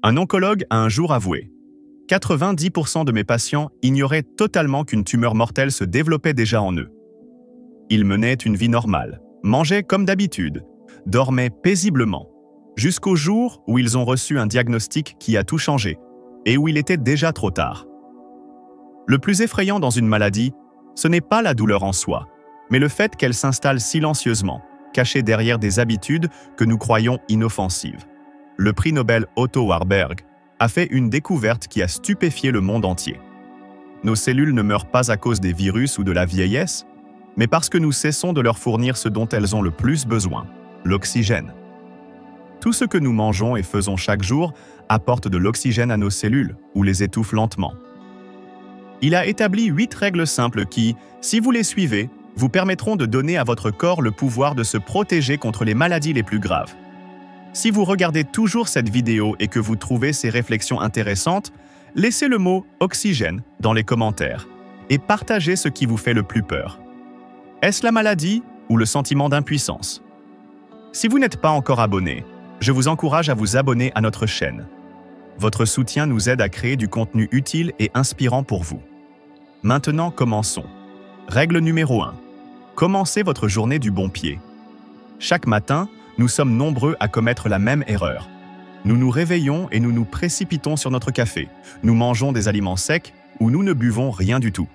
Un oncologue a un jour avoué: 90% de mes patients ignoraient totalement qu'une tumeur mortelle se développait déjà en eux. Ils menaient une vie normale, mangeaient comme d'habitude, dormaient paisiblement, jusqu'au jour où ils ont reçu un diagnostic qui a tout changé et où il était déjà trop tard. Le plus effrayant dans une maladie, ce n'est pas la douleur en soi, mais le fait qu'elle s'installe silencieusement, cachée derrière des habitudes que nous croyons inoffensives. Le prix Nobel Otto Warburg a fait une découverte qui a stupéfié le monde entier. Nos cellules ne meurent pas à cause des virus ou de la vieillesse, mais parce que nous cessons de leur fournir ce dont elles ont le plus besoin, l'oxygène. Tout ce que nous mangeons et faisons chaque jour apporte de l'oxygène à nos cellules ou les étouffe lentement. Il a établi 8 règles simples qui, si vous les suivez, vous permettront de donner à votre corps le pouvoir de se protéger contre les maladies les plus graves. Si vous regardez toujours cette vidéo et que vous trouvez ces réflexions intéressantes, laissez le mot « oxygène » dans les commentaires et partagez ce qui vous fait le plus peur. Est-ce la maladie ou le sentiment d'impuissance? Si vous n'êtes pas encore abonné, je vous encourage à vous abonner à notre chaîne. Votre soutien nous aide à créer du contenu utile et inspirant pour vous. Maintenant, commençons. Règle numéro 1. Commencez votre journée du bon pied. Chaque matin, nous sommes nombreux à commettre la même erreur. Nous nous réveillons et nous nous précipitons sur notre café. Nous mangeons des aliments secs ou nous ne buvons rien du tout.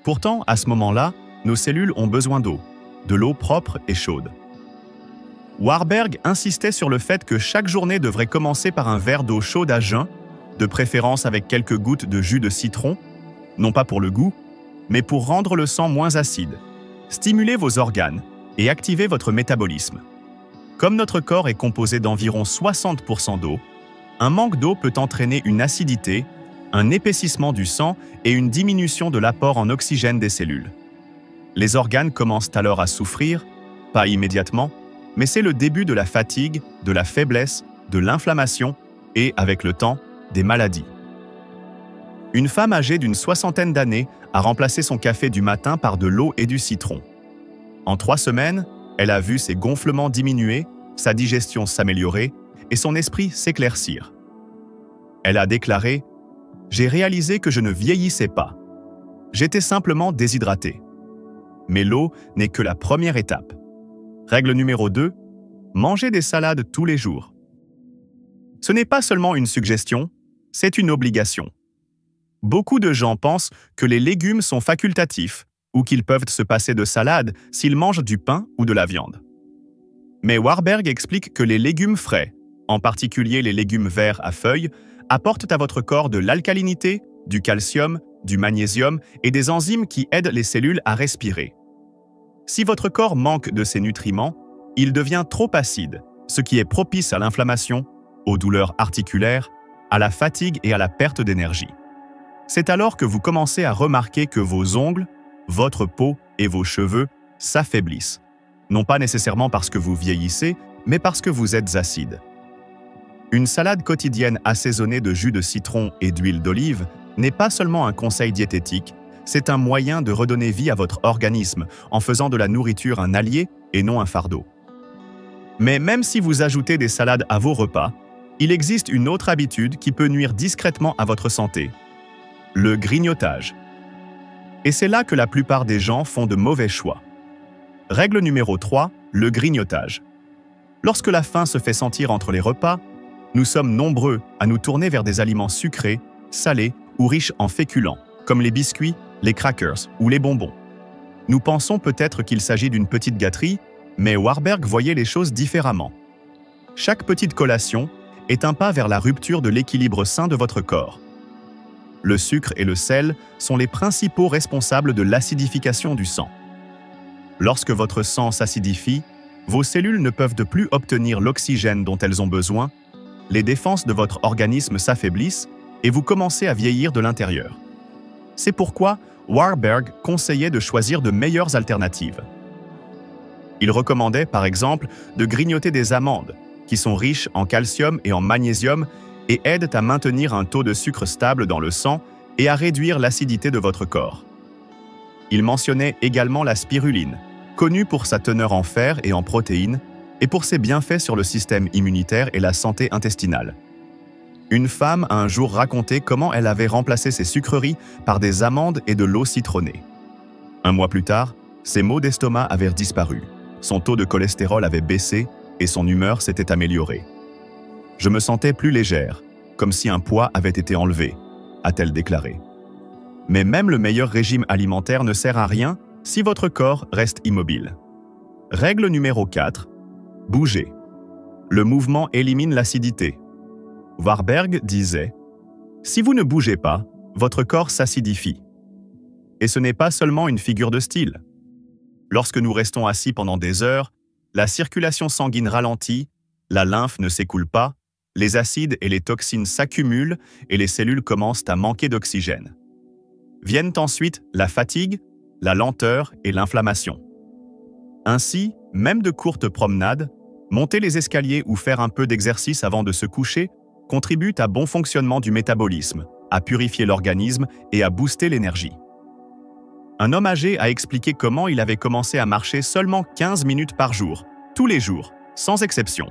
Pourtant, à ce moment-là, nos cellules ont besoin d'eau, de l'eau propre et chaude. Warburg insistait sur le fait que chaque journée devrait commencer par un verre d'eau chaude à jeun, de préférence avec quelques gouttes de jus de citron, non pas pour le goût, mais pour rendre le sang moins acide, stimuler vos organes et activer votre métabolisme. Comme notre corps est composé d'environ 60% d'eau, un manque d'eau peut entraîner une acidité, un épaississement du sang et une diminution de l'apport en oxygène des cellules. Les organes commencent alors à souffrir, pas immédiatement, mais c'est le début de la fatigue, de la faiblesse, de l'inflammation et, avec le temps, des maladies. Une femme âgée d'une 60aine d'années a remplacé son café du matin par de l'eau et du citron. En 3 semaines, elle a vu ses gonflements diminuer, sa digestion s'améliorer et son esprit s'éclaircir. Elle a déclaré: « J'ai réalisé que je ne vieillissais pas. J'étais simplement déshydratée. » Mais l'eau n'est que la première étape. Règle numéro 2. Mangez des salades tous les jours. Ce n'est pas seulement une suggestion, c'est une obligation. Beaucoup de gens pensent que les légumes sont facultatifs ou qu'ils peuvent se passer de salade s'ils mangent du pain ou de la viande. Mais Warburg explique que les légumes frais, en particulier les légumes verts à feuilles, apportent à votre corps de l'alcalinité, du calcium, du magnésium et des enzymes qui aident les cellules à respirer. Si votre corps manque de ces nutriments, il devient trop acide, ce qui est propice à l'inflammation, aux douleurs articulaires, à la fatigue et à la perte d'énergie. C'est alors que vous commencez à remarquer que vos ongles, votre peau et vos cheveux s'affaiblissent. Non pas nécessairement parce que vous vieillissez, mais parce que vous êtes acide. Une salade quotidienne assaisonnée de jus de citron et d'huile d'olive n'est pas seulement un conseil diététique, c'est un moyen de redonner vie à votre organisme en faisant de la nourriture un allié et non un fardeau. Mais même si vous ajoutez des salades à vos repas, il existe une autre habitude qui peut nuire discrètement à votre santé: le grignotage. Et c'est là que la plupart des gens font de mauvais choix. Règle numéro 3, le grignotage. Lorsque la faim se fait sentir entre les repas, nous sommes nombreux à nous tourner vers des aliments sucrés, salés ou riches en féculents, comme les biscuits, les crackers ou les bonbons. Nous pensons peut-être qu'il s'agit d'une petite gâterie, mais Warburg voyait les choses différemment. Chaque petite collation est un pas vers la rupture de l'équilibre sain de votre corps. Le sucre et le sel sont les principaux responsables de l'acidification du sang. Lorsque votre sang s'acidifie, vos cellules ne peuvent plus obtenir l'oxygène dont elles ont besoin, les défenses de votre organisme s'affaiblissent et vous commencez à vieillir de l'intérieur. C'est pourquoi Warburg conseillait de choisir de meilleures alternatives. Il recommandait, par exemple, de grignoter des amandes, qui sont riches en calcium et en magnésium et aident à maintenir un taux de sucre stable dans le sang et à réduire l'acidité de votre corps. Il mentionnait également la spiruline, connue pour sa teneur en fer et en protéines, et pour ses bienfaits sur le système immunitaire et la santé intestinale. Une femme a un jour raconté comment elle avait remplacé ses sucreries par des amandes et de l'eau citronnée. Un mois plus tard, ses maux d'estomac avaient disparu, son taux de cholestérol avait baissé et son humeur s'était améliorée. « Je me sentais plus légère, comme si un poids avait été enlevé », a-t-elle déclaré. Mais même le meilleur régime alimentaire ne sert à rien si votre corps reste immobile. Règle numéro 4. Bougez. Le mouvement élimine l'acidité. Warburg disait « Si vous ne bougez pas, votre corps s'acidifie. » Et ce n'est pas seulement une figure de style. Lorsque nous restons assis pendant des heures, la circulation sanguine ralentit, la lymphe ne s'écoule pas, les acides et les toxines s'accumulent et les cellules commencent à manquer d'oxygène. Viennent ensuite la fatigue, la lenteur et l'inflammation. Ainsi, même de courtes promenades, monter les escaliers ou faire un peu d'exercice avant de se coucher contribuent à bon fonctionnement du métabolisme, à purifier l'organisme et à booster l'énergie. Un homme âgé a expliqué comment il avait commencé à marcher seulement 15 minutes par jour, tous les jours, sans exception.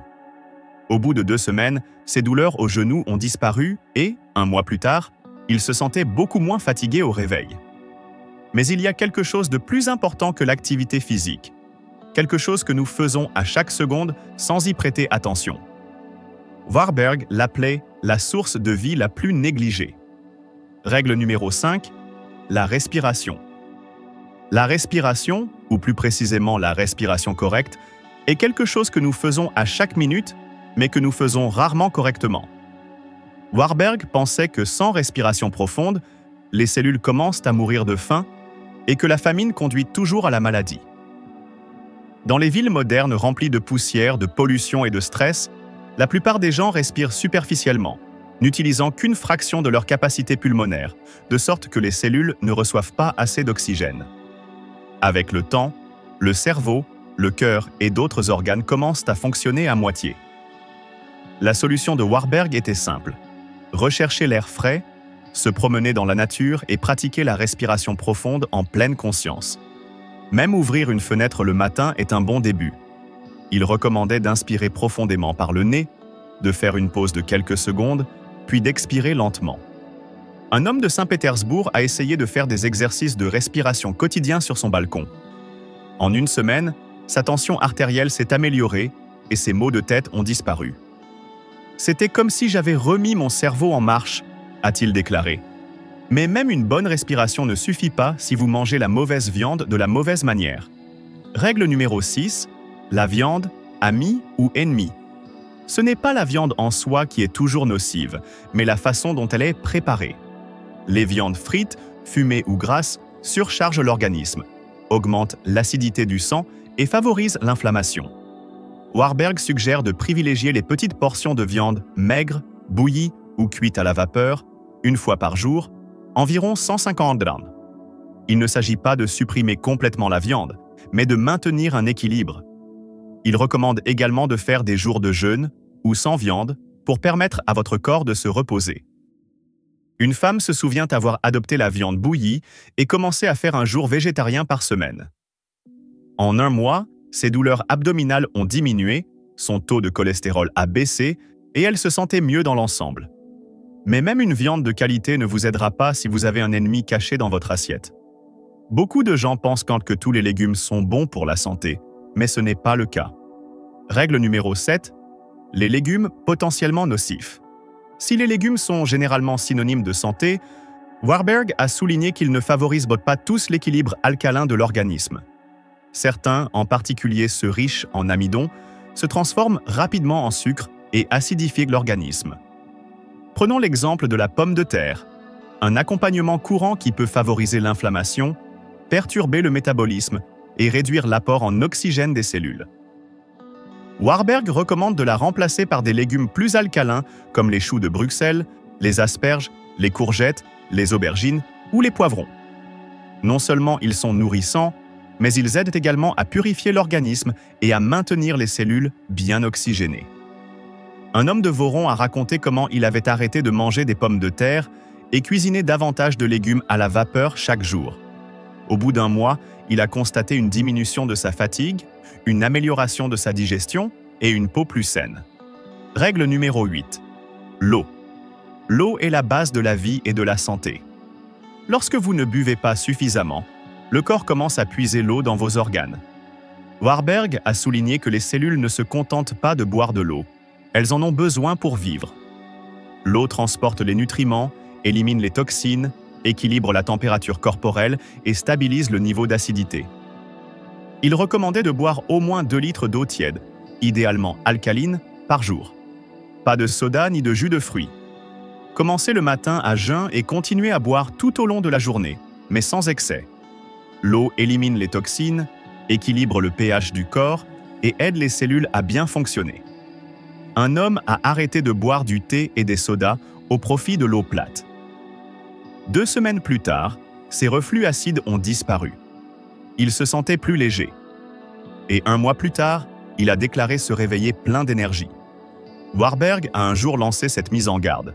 Au bout de 2 semaines, ses douleurs aux genoux ont disparu et, un mois plus tard, il se sentait beaucoup moins fatigué au réveil. Mais il y a quelque chose de plus important que l'activité physique, quelque chose que nous faisons à chaque seconde sans y prêter attention. Warburg l'appelait la source de vie la plus négligée. Règle numéro 5, la respiration. La respiration, ou plus précisément la respiration correcte, est quelque chose que nous faisons à chaque minute, mais que nous faisons rarement correctement. Warburg pensait que sans respiration profonde, les cellules commencent à mourir de faim et que la famine conduit toujours à la maladie. Dans les villes modernes remplies de poussière, de pollution et de stress, la plupart des gens respirent superficiellement, n'utilisant qu'une fraction de leur capacité pulmonaire, de sorte que les cellules ne reçoivent pas assez d'oxygène. Avec le temps, le cerveau, le cœur et d'autres organes commencent à fonctionner à moitié. La solution de Warburg était simple. Rechercher l'air frais, se promener dans la nature et pratiquer la respiration profonde en pleine conscience. Même ouvrir une fenêtre le matin est un bon début. Il recommandait d'inspirer profondément par le nez, de faire une pause de quelques secondes, puis d'expirer lentement. Un homme de Saint-Pétersbourg a essayé de faire des exercices de respiration quotidiens sur son balcon. En une semaine, sa tension artérielle s'est améliorée et ses maux de tête ont disparu. « C'était comme si j'avais remis mon cerveau en marche », a-t-il déclaré. Mais même une bonne respiration ne suffit pas si vous mangez la mauvaise viande de la mauvaise manière. Règle numéro 6, la viande, amie ou ennemi. Ce n'est pas la viande en soi qui est toujours nocive, mais la façon dont elle est préparée. Les viandes frites, fumées ou grasses surchargent l'organisme, augmentent l'acidité du sang et favorisent l'inflammation. Warburg suggère de privilégier les petites portions de viande maigre, bouillie ou cuite à la vapeur, une fois par jour, environ 150 grammes. Il ne s'agit pas de supprimer complètement la viande, mais de maintenir un équilibre. Il recommande également de faire des jours de jeûne ou sans viande pour permettre à votre corps de se reposer. Une femme se souvient avoir adopté la viande bouillie et commencé à faire un jour végétarien par semaine. En un mois, ses douleurs abdominales ont diminué, son taux de cholestérol a baissé et elle se sentait mieux dans l'ensemble. Mais même une viande de qualité ne vous aidera pas si vous avez un ennemi caché dans votre assiette. Beaucoup de gens pensent que tous les légumes sont bons pour la santé, mais ce n'est pas le cas. Règle numéro 7, les légumes potentiellement nocifs. Si les légumes sont généralement synonymes de santé, Warburg a souligné qu'ils ne favorisent pas tous l'équilibre alcalin de l'organisme. Certains, en particulier ceux riches en amidon, se transforment rapidement en sucre et acidifient l'organisme. Prenons l'exemple de la pomme de terre, un accompagnement courant qui peut favoriser l'inflammation, perturber le métabolisme et réduire l'apport en oxygène des cellules. Warburg recommande de la remplacer par des légumes plus alcalins comme les choux de Bruxelles, les asperges, les courgettes, les aubergines ou les poivrons. Non seulement ils sont nourrissants, mais ils aident également à purifier l'organisme et à maintenir les cellules bien oxygénées. Un homme de Voron a raconté comment il avait arrêté de manger des pommes de terre et cuisiné davantage de légumes à la vapeur chaque jour. Au bout d'un mois, il a constaté une diminution de sa fatigue, une amélioration de sa digestion et une peau plus saine. Règle numéro 8. L'eau. L'eau est la base de la vie et de la santé. Lorsque vous ne buvez pas suffisamment, le corps commence à puiser l'eau dans vos organes. Warburg a souligné que les cellules ne se contentent pas de boire de l'eau. Elles en ont besoin pour vivre. L'eau transporte les nutriments, élimine les toxines, équilibre la température corporelle et stabilise le niveau d'acidité. Il recommandait de boire au moins 2 litres d'eau tiède, idéalement alcaline, par jour. Pas de soda ni de jus de fruits. Commencez le matin à jeun et continuez à boire tout au long de la journée, mais sans excès. L'eau élimine les toxines, équilibre le pH du corps et aide les cellules à bien fonctionner. Un homme a arrêté de boire du thé et des sodas au profit de l'eau plate. 2 semaines plus tard, ses reflux acides ont disparu. Il se sentait plus léger. Et 1 mois plus tard, il a déclaré se réveiller plein d'énergie. Warburg a un jour lancé cette mise en garde.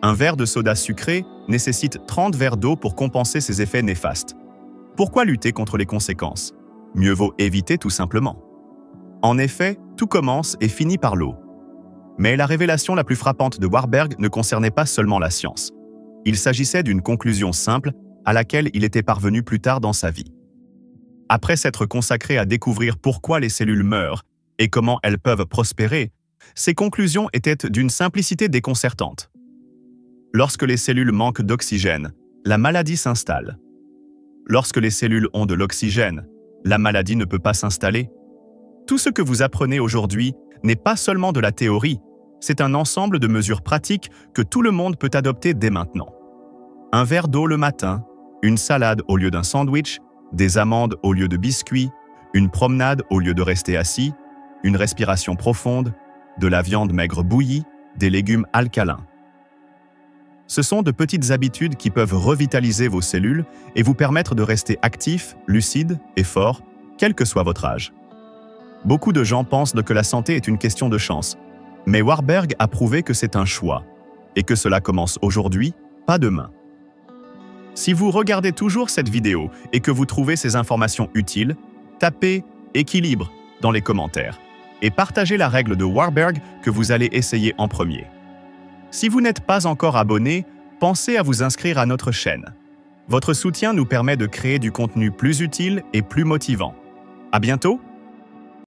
Un verre de soda sucré nécessite 30 verres d'eau pour compenser ses effets néfastes. Pourquoi lutter contre les conséquences? Mieux vaut éviter tout simplement. En effet, tout commence et finit par l'eau. Mais la révélation la plus frappante de Warburg ne concernait pas seulement la science. Il s'agissait d'une conclusion simple à laquelle il était parvenu plus tard dans sa vie. Après s'être consacré à découvrir pourquoi les cellules meurent et comment elles peuvent prospérer, ses conclusions étaient d'une simplicité déconcertante. Lorsque les cellules manquent d'oxygène, la maladie s'installe. Lorsque les cellules ont de l'oxygène, la maladie ne peut pas s'installer. Tout ce que vous apprenez aujourd'hui n'est pas seulement de la théorie, c'est un ensemble de mesures pratiques que tout le monde peut adopter dès maintenant. Un verre d'eau le matin, une salade au lieu d'un sandwich, des amandes au lieu de biscuits, une promenade au lieu de rester assis, une respiration profonde, de la viande maigre bouillie, des légumes alcalins. Ce sont de petites habitudes qui peuvent revitaliser vos cellules et vous permettre de rester actif, lucide et fort, quel que soit votre âge. Beaucoup de gens pensent que la santé est une question de chance, mais Warburg a prouvé que c'est un choix, et que cela commence aujourd'hui, pas demain. Si vous regardez toujours cette vidéo et que vous trouvez ces informations utiles, tapez « équilibre » dans les commentaires et partagez la règle de Warburg que vous allez essayer en premier. Si vous n'êtes pas encore abonné, pensez à vous inscrire à notre chaîne. Votre soutien nous permet de créer du contenu plus utile et plus motivant. À bientôt!